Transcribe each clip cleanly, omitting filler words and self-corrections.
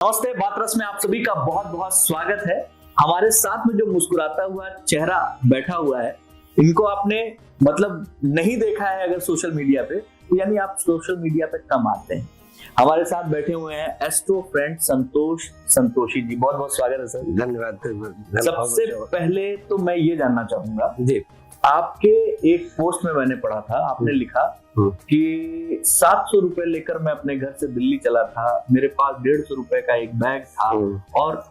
नमस्ते, बात रस में आप सभी का बहुत बहुत स्वागत है। हमारे साथ में जो मुस्कुराता हुआ चेहरा बैठा हुआ है, इनको आपने मतलब नहीं देखा है अगर सोशल मीडिया पे, तो यानी आप सोशल मीडिया पे कम आते हैं। हमारे साथ बैठे हुए हैं एस्ट्रो फ्रेंड संतोष संतोषी जी। बहुत बहुत स्वागत है सर। धन्यवाद। सबसे पहले तो मैं ये जानना चाहूंगा जी, आपके एक पोस्ट में मैंने पढ़ा था, आपने लिखा कि 700 रुपए लेकर मैं अपने घर से दिल्ली चला था, मेरे पास 150 रुपए का एक बैग था और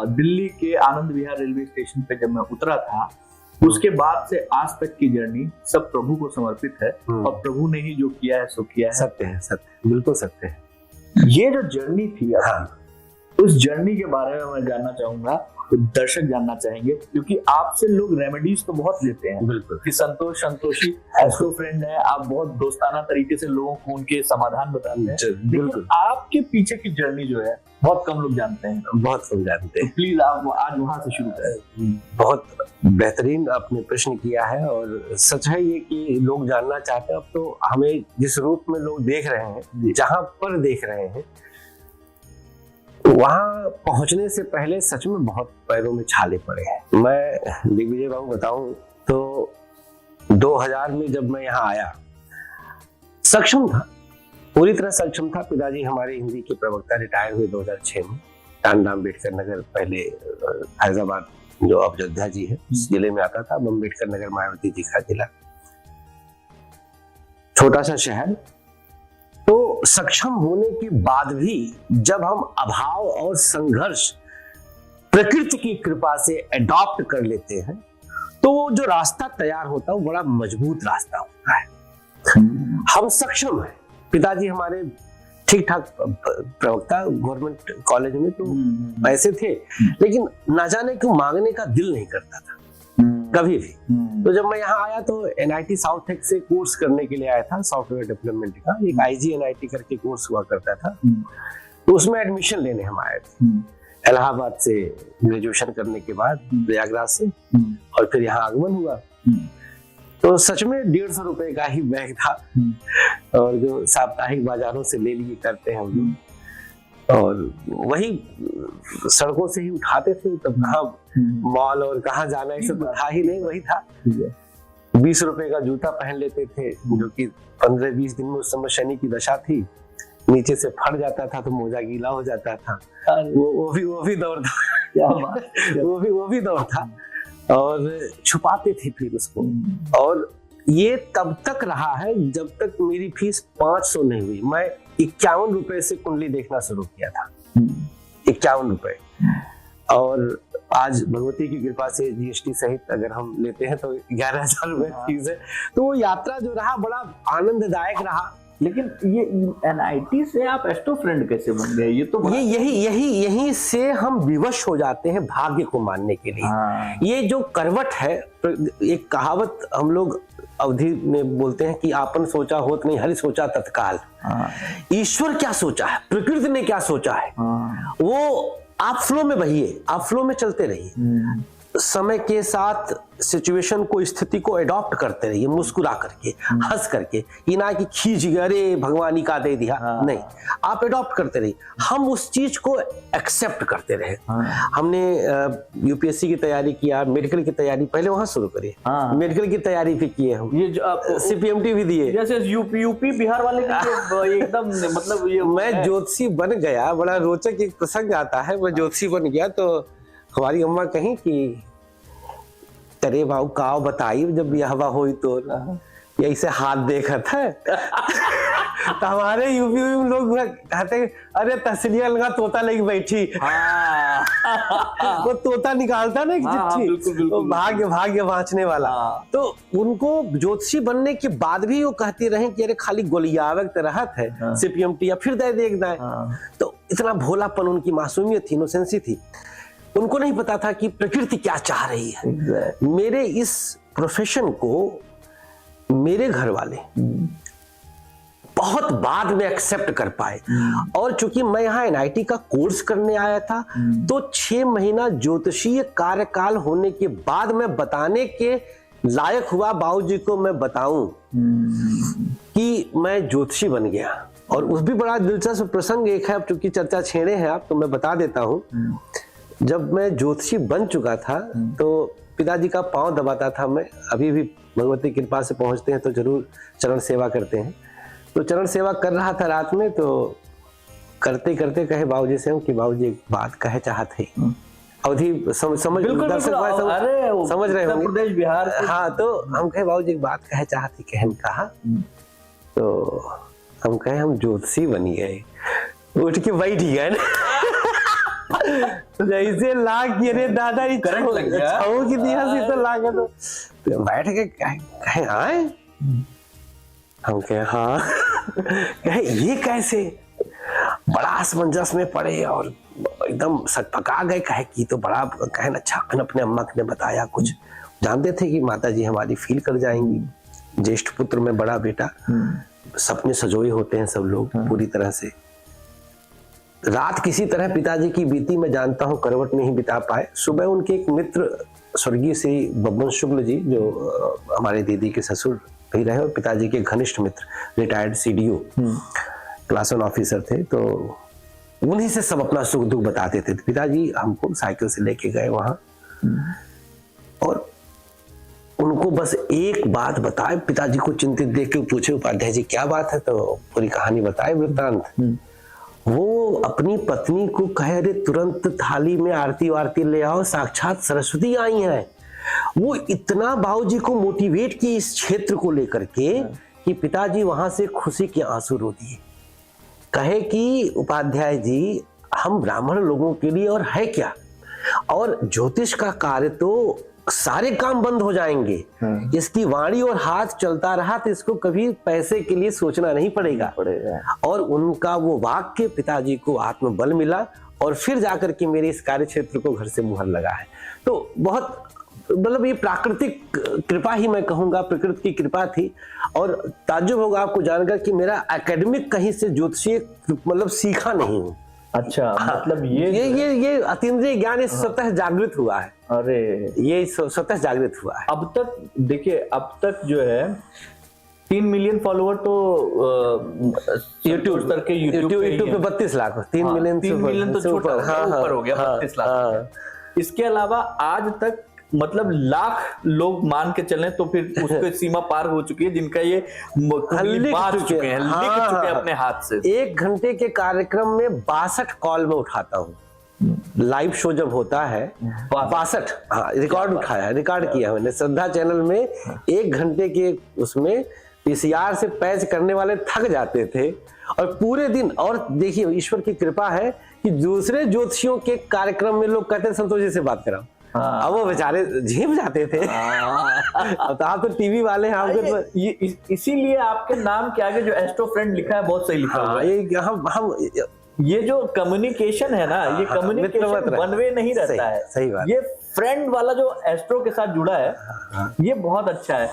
दिल्ली के आनंद विहार रेलवे स्टेशन पे जब मैं उतरा था, उसके बाद से आज तक की जर्नी सब प्रभु को समर्पित है और प्रभु ने ही जो किया है सो किया है। सत्य है, सत्य, बिल्कुल सत्य है। ये जो जर्नी थी उस जर्नी के बारे में मैं जानना चाहूंगा, तो दर्शक जानना चाहेंगे, क्योंकि आपसे लोग रेमेडीज तो बहुत लेते हैं। बिल्कुल कि संतोष संतोषी एस्ट्रो फ्रेंड है, आप बहुत दोस्ताना तरीके से लोगों को उनके समाधान बताते हैं, लेकिन आपके पीछे की जर्नी जो है बहुत कम लोग जानते हैं। बहुत कम जानते हैं। प्लीज आप आज वहां से शुरू करें। बहुत बेहतरीन आपने प्रश्न किया है और सच है ये कि लोग जानना चाहते हैं। अब तो हमें जिस रूप में लोग देख रहे हैं, जहां पर देख रहे हैं, वहां पहुंचने से पहले सच में बहुत पैरों में छाले पड़े हैं। मैं दिग्विजय बाबू बताऊं तो 2000 में जब मैं यहाँ आया, सक्षम था, पूरी तरह सक्षम था। पिताजी हमारे हिंदी के प्रवक्ता रिटायर हुए 2006 में। टांडा अम्बेडकर नगर, पहले फैजाबाद जो अब अयोध्या जी है उस जिले में आता था, अब अम्बेडकर नगर मायावती जी का जिला, छोटा सा शहर। तो सक्षम होने के बाद भी जब हम अभाव और संघर्ष प्रकृति की कृपा से एडॉप्ट कर लेते हैं, तो वो जो रास्ता तैयार होता है वो बड़ा मजबूत रास्ता होता है। हम सक्षम हैं। पिताजी हमारे ठीक ठाक प्रवक्ता, गवर्नमेंट कॉलेज में तो ऐसे थे, लेकिन ना जाने क्यों मांगने का दिल नहीं करता था कभी भी। तो जब मैं यहाँ आया तो NIT साउथ से कोर्स करने के लिए आया था, सॉफ्टवेयर डेवलपमेंट का एक IGNIT करके कोर्स हुआ करता था। तो उसमें एडमिशन लेने हम आए थे इलाहाबाद से, ग्रेजुएशन करने के बाद प्रयागराज से, और फिर यहाँ आगमन हुआ। तो सच में 150 रुपए का ही बैग था, और जो साप्ताहिक बाजारों से ले लिए करते हैं हम, और वही सड़कों से ही उठाते थे। तब कहाँ मॉल और कहाँ जाना ये सब था ही नहीं, वही था। 20 रुपए का जूता पहन लेते थे, जो कि 15-20 दिन में उस समय शनि की दशा थी, नीचे से फट जाता था तो मोजा गीला हो जाता था। वो भी दौर था। क्या बात, वो भी दौर था। और छुपाते थे फिर उसको, और ये तब तक रहा है जब तक मेरी फीस 500 नहीं हुई। मैं 51 रुपए से कुंडली देखना शुरू किया था, 51 रुपए। और आज भगवती की कृपा से GST सहित अगर हम लेते हैं तो 11,000 रुपए फीस है। तो वो यात्रा जो रहा बड़ा आनंददायक रहा। लेकिन ये NIT से आप एस्ट्रो फ्रेंड कैसे बन गए? ये तो यही से हम विवश हो जाते हैं भाग्य को मानने के लिए। ये जो करवट है, एक कहावत हम लोग अवधि में बोलते हैं कि आपन सोचा होत नहीं, हरि सोचा तत्काल। ईश्वर क्या सोचा है, प्रकृति ने क्या सोचा है, वो आप फ्लो में बहिए, आप फ्लो में चलते रहिए। समय के साथ सिचुएशन को, स्थिति को एडॉप्ट करते रहिए, मुस्कुरा करके, हंस करके। ये ना कि खींच गए अरे भगवान का दे दिया, नहीं, आप एडॉप्ट करते रहिए। हम उस चीज को एक्सेप्ट करते रहे। हमने UPSC की तैयारी किया, मेडिकल की तैयारी पहले वहां शुरू करी, मेडिकल की तैयारी भी किए हम, ये CPMT भी दिए, जैसे यूपी बिहार वाले एकदम मतलब ये। मैं ज्योतिषी बन गया, बड़ा रोचक एक प्रसंग आता है। मैं ज्योतिषी बन गया तो हमारी अम्मा कहीं कि तेरे बाबू काव बताई जब यह हवा हुई तो यही से हाथ देखा था। तो हमारे यूपी में लोग कहते अरे तस्लिया लगा तोता लेके बैठी। वो तोता निकालता ना एक चिट्ठी, तो भाग्य वाँचने वाला। तो उनको ज्योतिषी बनने के बाद भी वो कहती रहे कि अरे खाली गोलियावक रहत है CPMT, या फिर दे देख दाए। तो इतना भोलापन, उनकी मासूमियत थी, इनोसेंसी थी। उनको नहीं पता था कि प्रकृति क्या चाह रही है। मेरे इस प्रोफेशन को मेरे घर वाले बहुत बाद में एक्सेप्ट कर पाए। और चूंकि मैं यहाँ NIT का कोर्स करने आया था, तो 6 महीना ज्योतिषीय कार्यकाल होने के बाद मैं बताने के लायक हुआ बाबूजी को, मैं बताऊं कि मैं ज्योतिषी बन गया। और उस भी बड़ा दिलचस्प प्रसंग एक है, अब चूंकि चर्चा छेड़े हैं आप तो मैं बता देता हूँ। जब मैं ज्योतिषी बन चुका था तो पिताजी का पांव दबाता था मैं, अभी भी भगवती कृपा से पहुंचते हैं तो जरूर चरण सेवा करते हैं। तो चरण सेवा कर रहा था रात में, तो करते करते कहे बाबूजी से कि बाबूजी एक बात कहे चाहते अवधि समझ दर्शक भाई समझ रहे होंगे, प्रदेश बिहार। हाँ, तो हम कहे बाबूजी एक बात कहे चाहती, कहन कहा। तो हम कहे हम ज्योतिषी बनी गए, उठ के बैठ गए जैसे लाग के रे दादा ही करंट लग गया, कितनी हंसी तो लागे। तो बैठ के कहे आए, हम कहे हाँ कहे ये कैसे, बड़ा असमंजस में पड़े और एकदम सकपका गए। कहे कि तो बड़ा कहे अच्छा, अपने अम्मा ने बताया कुछ, जानते थे कि माता जी हमारी फील कर जाएंगी, ज्येष्ठ पुत्र में बड़ा बेटा, सपने सजोए होते हैं सब लोग पूरी तरह से। रात किसी तरह पिताजी की बीती, मैं जानता हूं करवट नहीं बिता पाए। सुबह उनके एक मित्र स्वर्गीय श्री बब्बन शुक्ल जी, जो हमारे दीदी के ससुर भी रहे और पिताजी के घनिष्ठ मित्र, रिटायर्ड सीडीओ क्लास 1 ऑफिसर थे, तो उन्हीं से सब अपना सुख दुख बताते थे। पिताजी हमको साइकिल से लेके गए वहां और उनको बस एक बात बताए, पिताजी को चिंतित देख के पूछे उपाध्याय जी क्या बात है, तो पूरी कहानी बताए वृत्तांत। वो अपनी पत्नी को कहे अरे तुरंत थाली में आरती वारती ले आओ, साक्षात सरस्वती आई हैं। वो इतना बाबूजी को मोटिवेट किए इस क्षेत्र को लेकर के कि पिताजी वहां से खुशी के आंसू रो दिए। कहे कि उपाध्याय जी हम ब्राह्मण लोगों के लिए और है क्या, और ज्योतिष का कार्य तो सारे काम बंद हो जाएंगे, इसकी वाणी और हाथ चलता रहा तो इसको कभी पैसे के लिए सोचना नहीं पड़ेगा। और उनका वो वाक्य पिताजी को आत्मबल मिला और फिर जाकर के मेरे इस कार्य क्षेत्र को घर से मुहर लगा है। तो बहुत मतलब ये प्राकृतिक कृपा ही मैं कहूंगा, प्रकृति की कृपा थी। और ताज्जुब होगा आपको जानकर कि मेरा एकेडमिक कहीं से ज्योतिषीय मतलब सीखा नहीं हूँ। अच्छा, मतलब ये अतीन्द्रिय ज्ञान इस स्वतः जागृत हुआ है। अरे ये स्वतः जागृत हुआ है। अब तक देखिए, अब तक जो है 3 मिलियन फॉलोवर तो यूट्यूब पे 32 लाख 3 मिलियन तो छोटा ऊपर हो गया, 32 लाख। इसके अलावा आज तक मतलब लाख लोग मान के चलें तो फिर उसकी सीमा पार हो चुकी है, जिनका ये लिख चुके हैं अपने हाथ से। 1 घंटे के कार्यक्रम में 62 कॉल में उठाता हूँ। लाइव शो जब होता है 62, हाँ रिकॉर्ड उठाया, रिकॉर्ड किया मैंने श्रद्धा चैनल में। 1 घंटे के उसमें पीसीआर से पैच करने वाले थक जाते थे और पूरे दिन। और देखिए ईश्वर की कृपा है कि दूसरे ज्योतिषियों के कार्यक्रम में लोग कहते संतोष जी से बात कराओ, अब वो बेचारे झेप जाते थे। अब आप तो टीवी वाले हैं, आपके ये इसीलिए आपके नाम के आगे जो एस्ट्रो फ्रेंड लिखा है बहुत सही लिखा हुआ है। हम ये जो कम्युनिकेशन है ना, ये कम्युनिकेशन वन वे नहीं रहता है। सही बात। ये फ्रेंड वाला जो एस्ट्रो के साथ जुड़ा है ये बहुत अच्छा है।